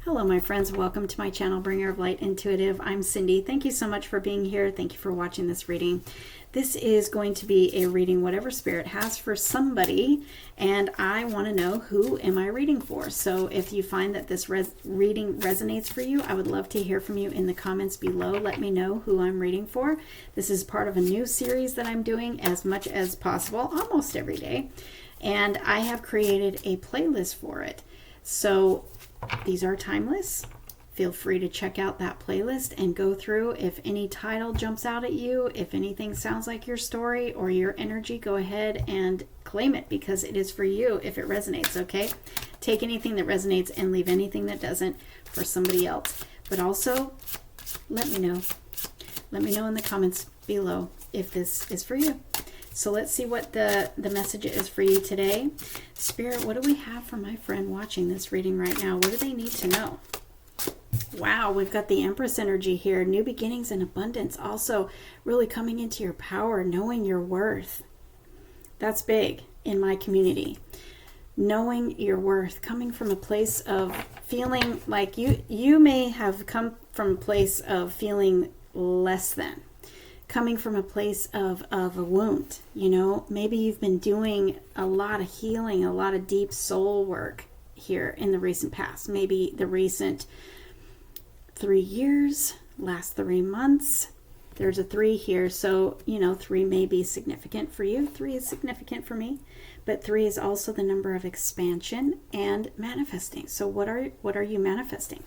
Hello, my friends. Welcome to my channel, Bringer of Light Intuitive. I'm Cindy. Thank you so much for being here. Thank you for watching this reading. This is going to be a reading whatever Spirit has for somebody, and I want to know, who am I reading for? So if you find that this reading resonates for you, I would love to hear from you in the comments below. Let me know who I'm reading for. This is part of a new series that I'm doing as much as possible, almost every day, and I have created a playlist for it. So these are timeless. Feel free to check out that playlist and go through. If any title jumps out at you, if anything sounds like your story or your energy, go ahead and claim it because it is for you if it resonates, okay? Take anything that resonates and leave anything that doesn't for somebody else. But also, let me know. Let me know in the comments below if this is for you. So let's see what the message is for you today. Spirit, what do we have for my friend watching this reading right now? What do they need to know? Wow, we've got the Empress energy here. New beginnings and abundance. Also, really coming into your power, knowing your worth. That's big in my community. Knowing your worth, coming from a place of feeling like you may have come from a place of feeling less than. Coming from a place of a wound, you know, maybe you've been doing a lot of healing, a lot of deep soul work here in the recent past, maybe the recent 3 years, last 3 months. There's a 3 here, so you know 3 may be significant for you. 3 is significant for me, but 3 is also the number of expansion and manifesting. So what are you manifesting?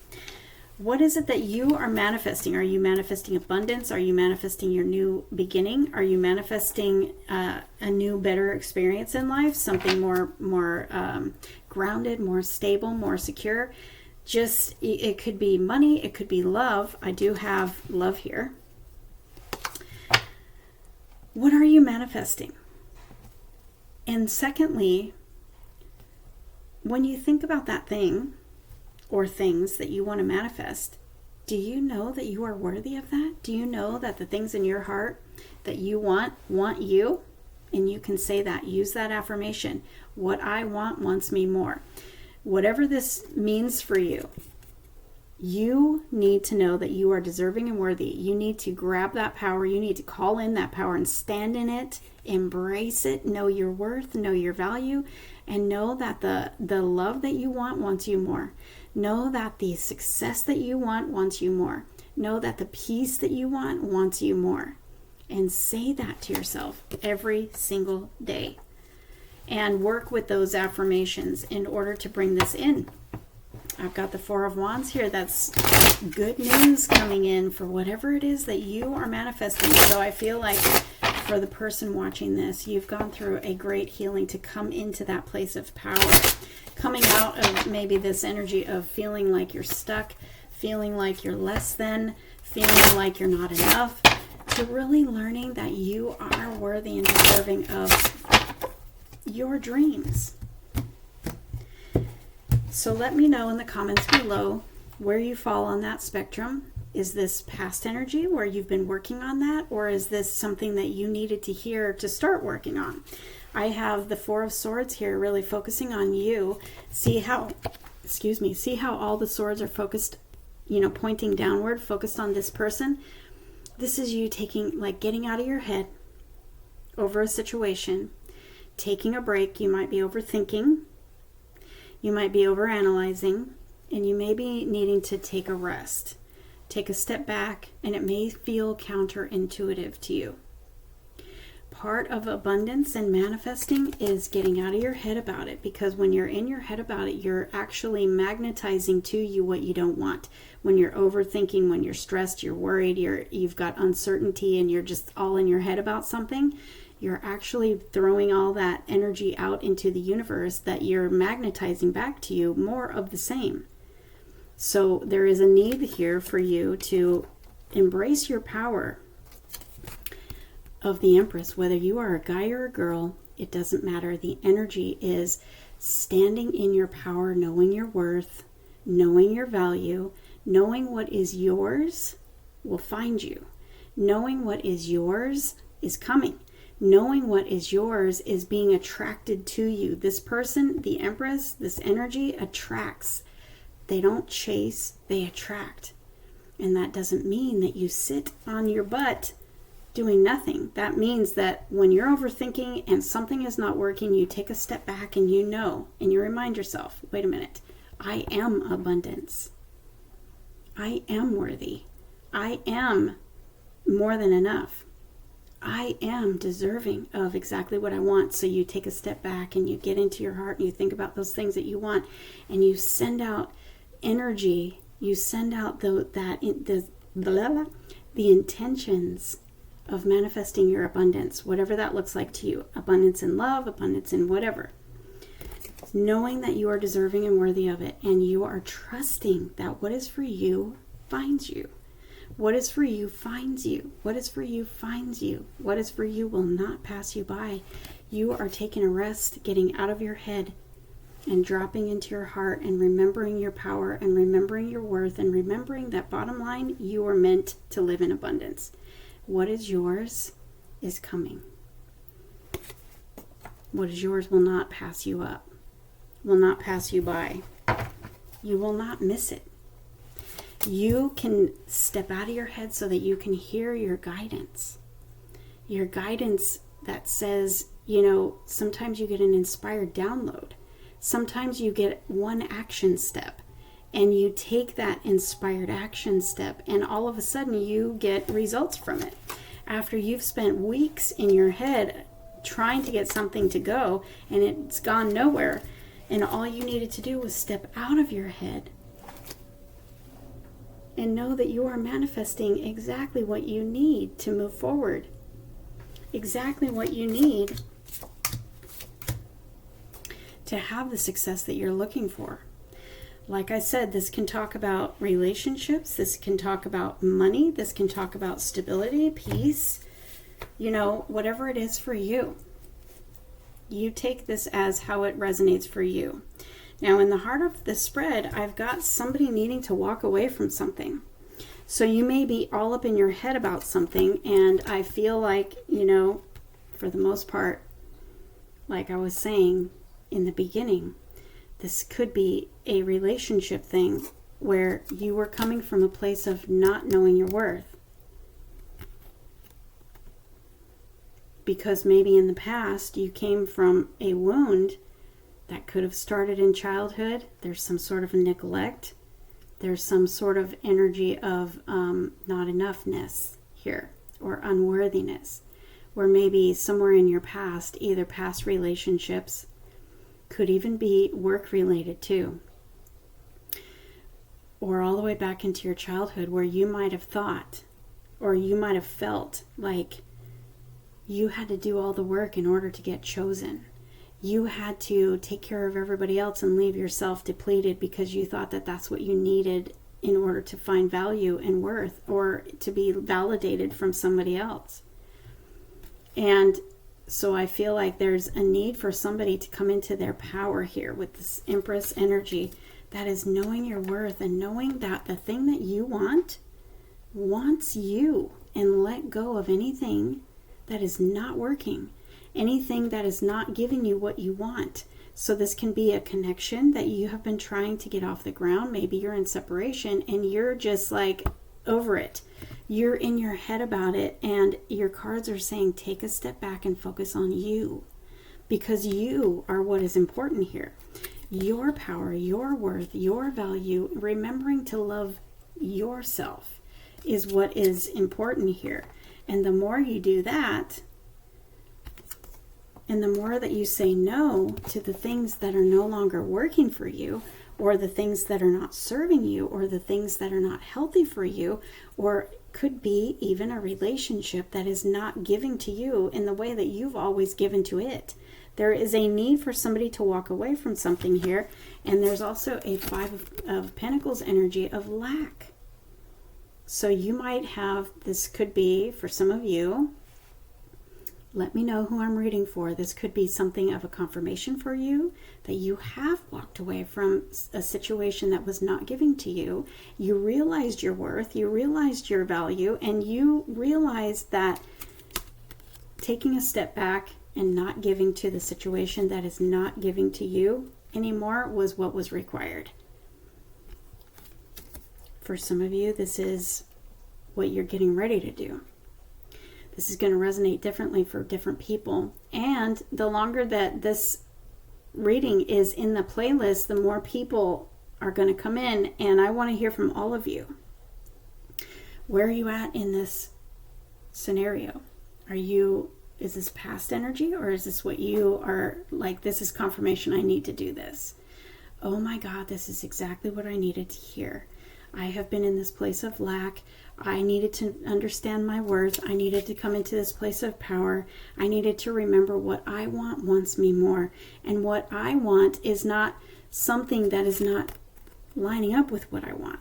What is it that you are manifesting? Are you manifesting abundance? Are you manifesting your new beginning? Are you manifesting a new, better experience in life? Something more grounded, more stable, more secure? Just, it could be money. It could be love. I do have love here. What are you manifesting? And secondly, when you think about that thing, or things that you want to manifest, do you know that you are worthy of that? Do you know that the things in your heart that you want you? And you can say that, use that affirmation. What I want wants me more. Whatever this means for you, you need to know that you are deserving and worthy. You need to grab that power. You need to call in that power and stand in it, embrace it, know your worth, know your value, and know that the love that you want wants you more. Know that the success that you want wants you more. Know that the peace that you want wants you more. And say that to yourself every single day. And work with those affirmations in order to bring this in. I've got the 4 of Wands here. That's good news coming in for whatever it is that you are manifesting. So I feel like for the person watching this, you've gone through a great healing to come into that place of power. Coming out of maybe this energy of feeling like you're stuck, feeling like you're less than, feeling like you're not enough, to really learning that you are worthy and deserving of your dreams. So let me know in the comments below where you fall on that spectrum. Is this past energy where you've been working on that, or is this something that you needed to hear to start working on? I have the 4 of Swords here, really focusing on you. See how all the swords are focused, you know, pointing downward, focused on this person. This is you getting out of your head over a situation, taking a break. You might be overthinking. You might be overanalyzing, and you may be needing to take a rest. Take a step back, and it may feel counterintuitive to you. Part of abundance and manifesting is getting out of your head about it, because when you're in your head about it, you're actually magnetizing to you what you don't want. When you're overthinking, when you're stressed, you're worried, you've got uncertainty, and you're just all in your head about something, you're actually throwing all that energy out into the universe that you're magnetizing back to you, more of the same. So there is a need here for you to embrace your power of the Empress. Whether you are a guy or a girl, it doesn't matter. The energy is standing in your power, knowing your worth, knowing your value, knowing what is yours will find you. Knowing what is yours is coming. Knowing what is yours is being attracted to you. This person, the Empress, this energy attracts They don't chase, they attract. And that doesn't mean that you sit on your butt doing nothing. That means that when you're overthinking and something is not working, you take a step back and you know, and you remind yourself, wait a minute, I am abundance. I am worthy. I am more than enough. I am deserving of exactly what I want. So you take a step back and you get into your heart and you think about those things that you want, and you send out energy. You send out the intentions of manifesting your abundance, whatever that looks like to you. Abundance in love, abundance in whatever. Knowing that you are deserving and worthy of it, and you are trusting that what is for you finds you. What is for you finds you. What is for you finds you. What is for you will not pass you by. You are taking a rest, getting out of your head and dropping into your heart and remembering your power and remembering your worth and remembering that bottom line, you are meant to live in abundance. What is yours is coming. What is yours will not pass you up, will not pass you by. You will not miss it. You can step out of your head so that you can hear your guidance. Your guidance that says, sometimes you get an inspired download. Sometimes you get one action step and you take that inspired action step and all of a sudden you get results from it. After you've spent weeks in your head trying to get something to go and it's gone nowhere, and all you needed to do was step out of your head and know that you are manifesting exactly what you need to move forward. Exactly what you need to have the success that you're looking for. Like I said, this can talk about relationships, this can talk about money, this can talk about stability, peace, whatever it is for you. You take this as how it resonates for you. Now, in the heart of the spread, I've got somebody needing to walk away from something. So you may be all up in your head about something, and I feel like, for the most part, like I was saying in the beginning, this could be a relationship thing where you were coming from a place of not knowing your worth. Because maybe in the past you came from a wound that could have started in childhood. There's some sort of neglect. There's some sort of energy of not enoughness here, or unworthiness, where maybe somewhere in your past, either past relationships, could even be work related too, or all the way back into your childhood, where you might have thought, or you might have felt like you had to do all the work in order to get chosen. You had to take care of everybody else and leave yourself depleted because you thought that that's what you needed in order to find value and worth, or to be validated from somebody else. And so I feel like there's a need for somebody to come into their power here with this Empress energy, that is knowing your worth and knowing that the thing that you want wants you, and let go of anything that is not working, anything that is not giving you what you want. So this can be a connection that you have been trying to get off the ground. Maybe you're in separation and you're just like over it. You're in your head about it, and your cards are saying take a step back and focus on you, because you are what is important here. Your power, your worth, your value, remembering to love yourself is what is important here. And the more you do that, and the more that you say no to the things that are no longer working for you, or the things that are not serving you, or the things that are not healthy for you, or could be even a relationship that is not giving to you in the way that you've always given to it. There is a need for somebody to walk away from something here. And there's also a Five of Pentacles energy of lack. So you might have, this could be for some of you, let me know who I'm reading for. This could be something of a confirmation for you that you have walked away from a situation that was not giving to you. You realized your worth, you realized your value, and you realized that taking a step back and not giving to the situation that is not giving to you anymore was what was required. For some of you, this is what you're getting ready to do. This is going to resonate differently for different people. And the longer that this reading is in the playlist, the more people are going to come in. And I want to hear from all of you. Where are you at in this scenario? Is this past energy, or is this what you are like, this is confirmation I need to do this? Oh my God, this is exactly what I needed to hear. I have been in this place of lack. I needed to understand my worth. I needed to come into this place of power. I needed to remember what I want wants me more. And what I want is not something that is not lining up with what I want.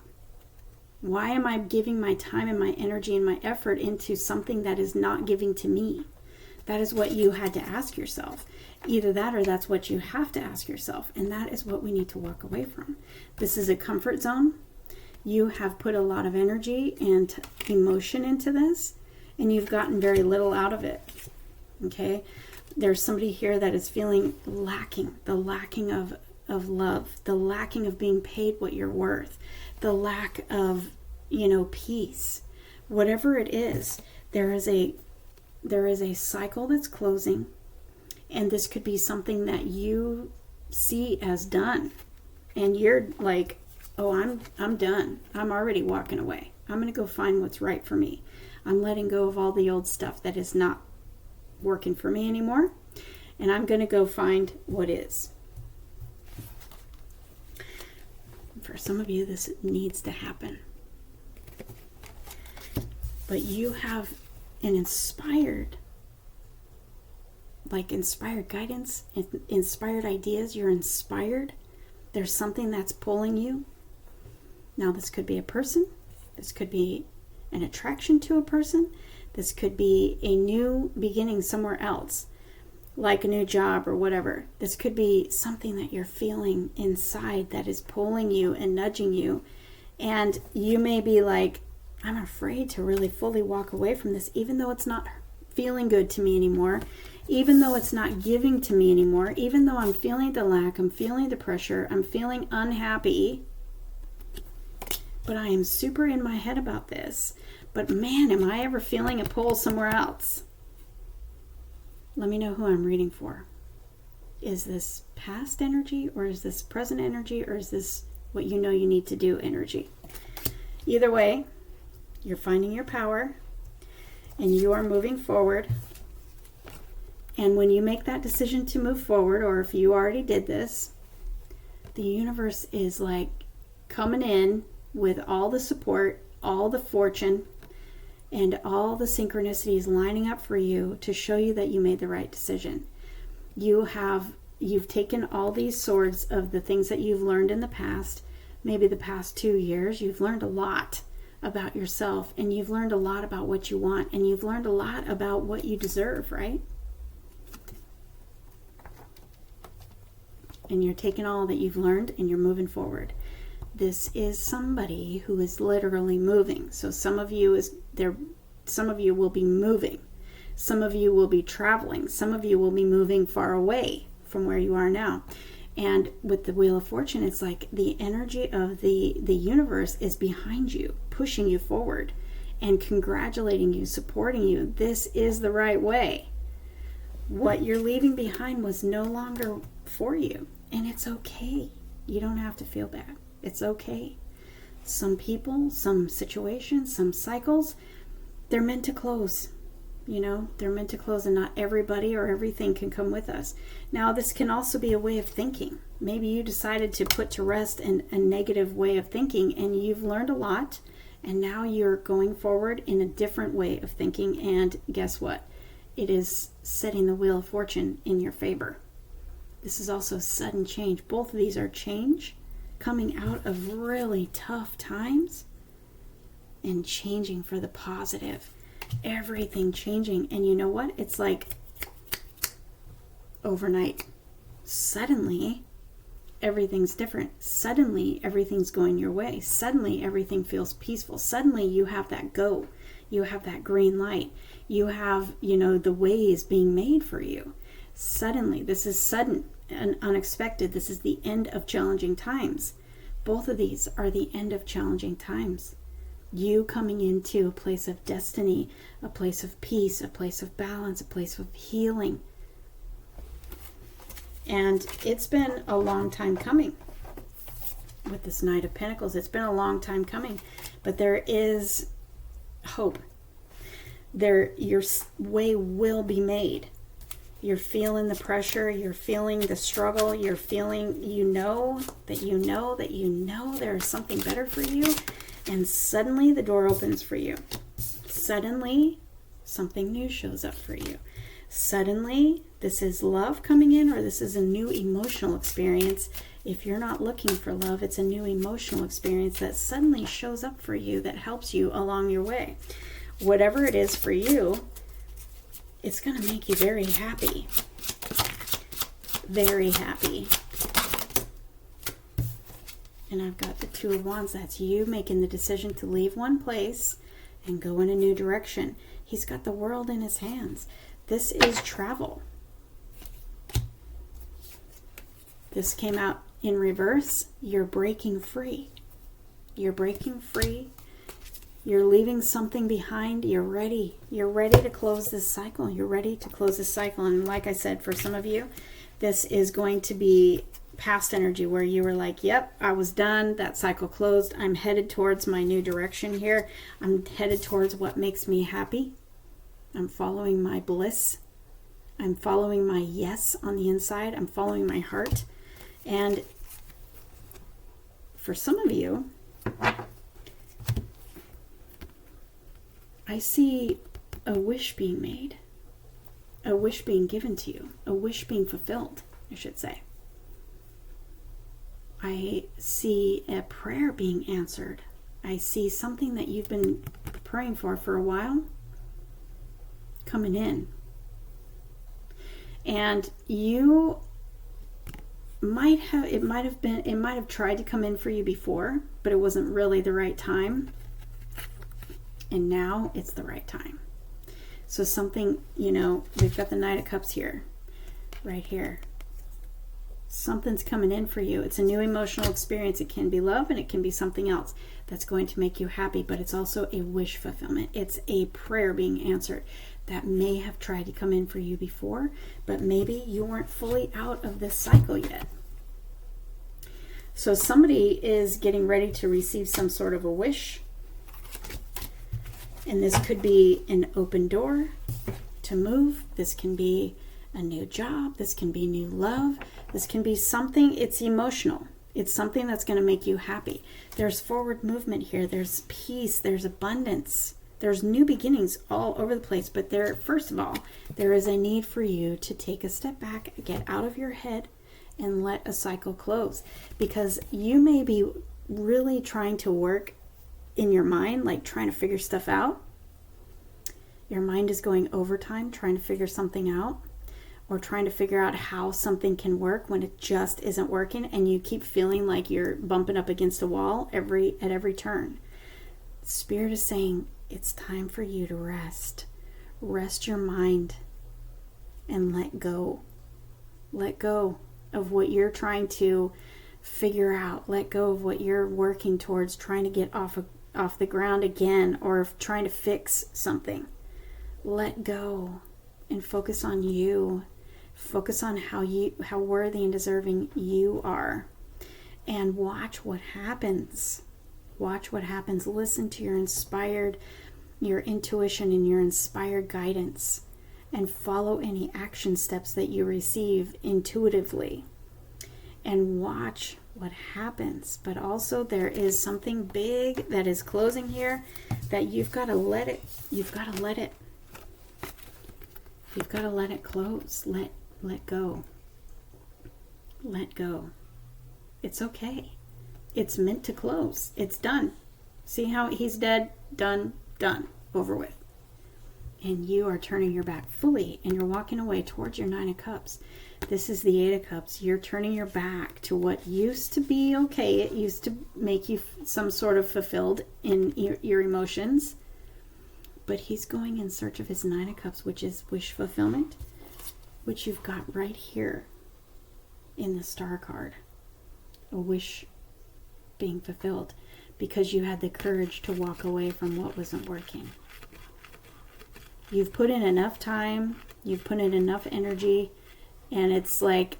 Why am I giving my time and my energy and my effort into something that is not giving to me? That is what you had to ask yourself. Either that or that's what you have to ask yourself. And that is what we need to walk away from. This is a comfort zone. You have put a lot of energy and emotion into this, and you've gotten very little out of it. Okay? There's somebody here that is feeling lacking, the lacking of love, the lacking of being paid what you're worth, the lack of, peace. Whatever it is, there is a cycle that's closing, and this could be something that you see as done, and you're like, oh, I'm done. I'm already walking away. I'm going to go find what's right for me. I'm letting go of all the old stuff that is not working for me anymore, and I'm going to go find what is. For some of you, this needs to happen. But you have an inspired guidance, inspired ideas. You're inspired. There's something that's pulling you. Now, this could be a person. This could be an attraction to a person. This could be a new beginning somewhere else, like a new job or whatever. This could be something that you're feeling inside that is pulling you and nudging you. And you may be like, I'm afraid to really fully walk away from this, even though it's not feeling good to me anymore, even though it's not giving to me anymore, even though I'm feeling the lack, I'm feeling the pressure, I'm feeling unhappy. But I am super in my head about this. But man, am I ever feeling a pull somewhere else? Let me know who I'm reading for. Is this past energy, or is this present energy, or is this what you know you need to do energy? Either way, you're finding your power and you are moving forward. And when you make that decision to move forward, or if you already did this, the universe is like coming in with all the support, all the fortune, and all the synchronicities lining up for you to show you that you made the right decision. You've taken all these swords of the things that you've learned in the past, maybe the past 2 years. You've learned a lot about yourself, and you've learned a lot about what you want, and you've learned a lot about what you deserve, right? And you're taking all that you've learned and you're moving forward. This is somebody who is literally moving. So some of you will be moving. Some of you will be traveling. Some of you will be moving far away from where you are now. And with the Wheel of Fortune, it's like the energy of the universe is behind you, pushing you forward and congratulating you, supporting you. This is the right way. What you're leaving behind was no longer for you. And it's okay. You don't have to feel bad. It's okay. Some people, some situations, some cycles, they're meant to close. They're meant to close, and not everybody or everything can come with us. Now, this can also be a way of thinking. Maybe you decided to put to rest a negative way of thinking, and you've learned a lot, and now you're going forward in a different way of thinking, and guess what? It is setting the Wheel of Fortune in your favor. This is also sudden change. Both of these are change, coming out of really tough times and changing for the positive. Everything changing. And you know what? It's like overnight. Suddenly, everything's different. Suddenly, everything's going your way. Suddenly, everything feels peaceful. Suddenly, you have that go. You have that green light. You have, the ways being made for you. Suddenly, this is sudden and unexpected. This is the end of challenging times. both of these are the end of challenging times. You coming into a place of destiny, a place of peace, a place of balance, a place of healing. And it's been a long time coming with this Knight of Pentacles. It's been a long time coming, but there is hope. Your way will be made. You're feeling the pressure, you're feeling the struggle, you're feeling, you know that there is something better for you, and suddenly the door opens for you. Suddenly something new shows up for you. Suddenly this is love coming in, or this is a new emotional experience. If you're not looking for love, it's a new emotional experience that suddenly shows up for you that helps you along your way. Whatever it is for you, it's going to make you very happy. Very happy. And I've got the Two of Wands. That's you making the decision to leave one place and go in a new direction. He's got the world in his hands. This is travel. This came out in reverse. You're breaking free. You're breaking free. You're leaving something behind. You're ready. You're ready to close this cycle. You're ready to close this cycle. And like I said, for some of you, this is going to be past energy where you were like, yep, I was done. That cycle closed. I'm headed towards my new direction here. I'm headed towards what makes me happy. I'm following my bliss. I'm following my yes on the inside. I'm following my heart. And for some of you, I see a wish being made, a wish being given to you, a wish being fulfilled, I should say. I see a prayer being answered. I see something that you've been praying for a while coming in. And you might have tried to come in for you before, but it wasn't really the right time. And now it's the right time. So something, we've got the Knight of Cups here, right here. Something's coming in for you. It's a new emotional experience. It can be love and it can be something else that's going to make you happy, but it's also a wish fulfillment. It's a prayer being answered that may have tried to come in for you before, but maybe you weren't fully out of this cycle yet. So somebody is getting ready to receive some sort of a wish. And this could be an open door to move. This can be a new job. This can be new love. This can be something, it's emotional. It's something that's going to make you happy. There's forward movement here. There's peace. There's abundance. There's new beginnings all over the place. But first of all, there is a need for you to take a step back, get out of your head, and let a cycle close. Because you may be really trying to work in your mind, like trying to figure stuff out. Your mind is going overtime trying to figure something out, or trying to figure out how something can work when it just isn't working, and you keep feeling like you're bumping up against a wall at every turn. Spirit is saying it's time for you to rest. Rest your mind and let go. Let go of what you're trying to figure out. Let go of what you're working towards, trying to get off the ground again, or trying to fix something. Let go and focus on you. Focus on how worthy and deserving you are, and watch what happens. Watch what happens. Listen to your intuition and your inspired guidance, and follow any action steps that you receive intuitively, and watch what happens. But also there is something big that is closing here that you've got to let it. You've got to let it close. Let go. Let go. It's okay. It's meant to close. It's done. See how he's dead, done, over with. And you are turning your back fully, and you're walking away towards your Nine of Cups. This is the Eight of Cups. You're turning your back to what used to be okay. It used to make you some sort of fulfilled in your emotions. But he's going in search of his Nine of Cups, which is wish fulfillment, which you've got right here in the Star card. A wish being fulfilled because you had the courage to walk away from what wasn't working. You've put in enough time, you've put in enough energy, and it's like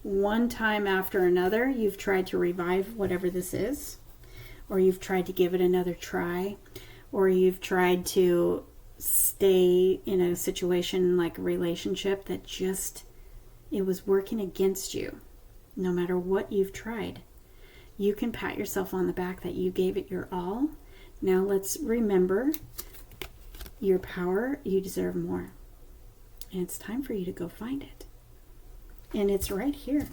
one time after another, you've tried to revive whatever this is, or you've tried to give it another try, or you've tried to stay in a situation like a relationship that just, it was working against you. No matter what you've tried, you can pat yourself on the back that you gave it your all. Now let's remember your power. You deserve more. And it's time for you to go find it. And it's right here.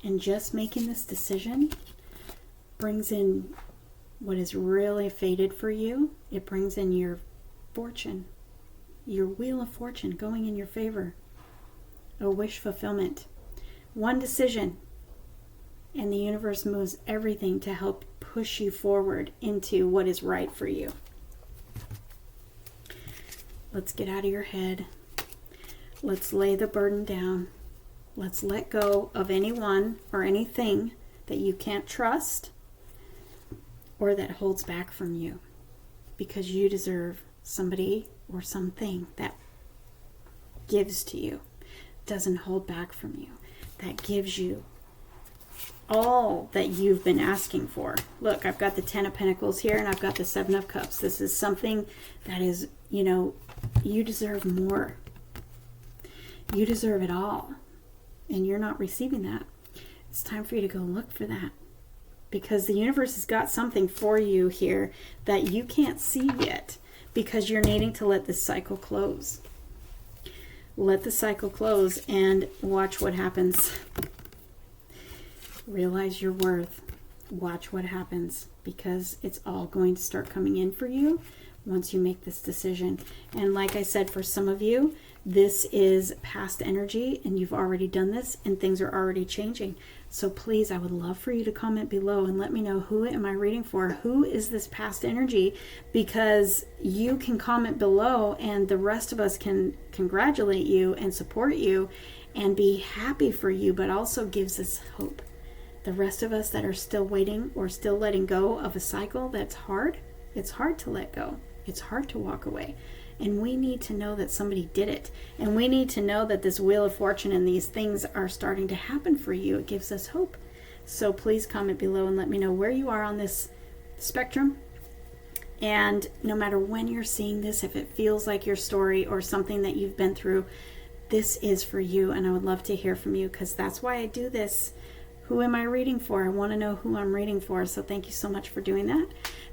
And just making this decision brings in what is really fated for you. It brings in your fortune, your wheel of fortune going in your favor, a wish fulfillment. One decision, and the universe moves everything to help push you forward into what is right for you. Let's get out of your head. Let's lay the burden down. Let's let go of anyone or anything that you can't trust or that holds back from you, because you deserve somebody or something that gives to you, doesn't hold back from you, that gives you all that you've been asking for. Look, I've got the 10 of Pentacles here and I've got the 7 of Cups. This is something that is, you deserve more. You deserve it all. And you're not receiving that. It's time for you to go look for that. Because the universe has got something for you here that you can't see yet, because you're needing to let this cycle close. Let the cycle close and watch what happens. Realize your worth. Watch what happens, because it's all going to start coming in for you once you make this decision. And like I said, for some of you, this is past energy and you've already done this and things are already changing. So please, I would love for you to comment below and let me know, who am I reading for? Who is this past energy? Because you can comment below and the rest of us can congratulate you and support you and be happy for you, but also gives us hope. The rest of us that are still waiting or still letting go of a cycle that's hard, it's hard to let go. It's hard to walk away. And we need to know that somebody did it. And we need to know that this wheel of fortune and these things are starting to happen for you. It gives us hope. So please comment below and let me know where you are on this spectrum. And no matter when you're seeing this, if it feels like your story or something that you've been through, this is for you. And I would love to hear from you, because that's why I do this. Who am I reading for? I want to know who I'm reading for. So thank you so much for doing that.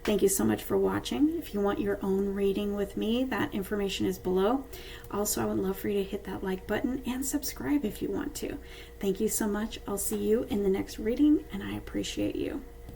Thank you so much for watching. If you want your own reading with me, that information is below. Also, I would love for you to hit that like button and subscribe if you want to. Thank you so much. I'll see you in the next reading, and I appreciate you.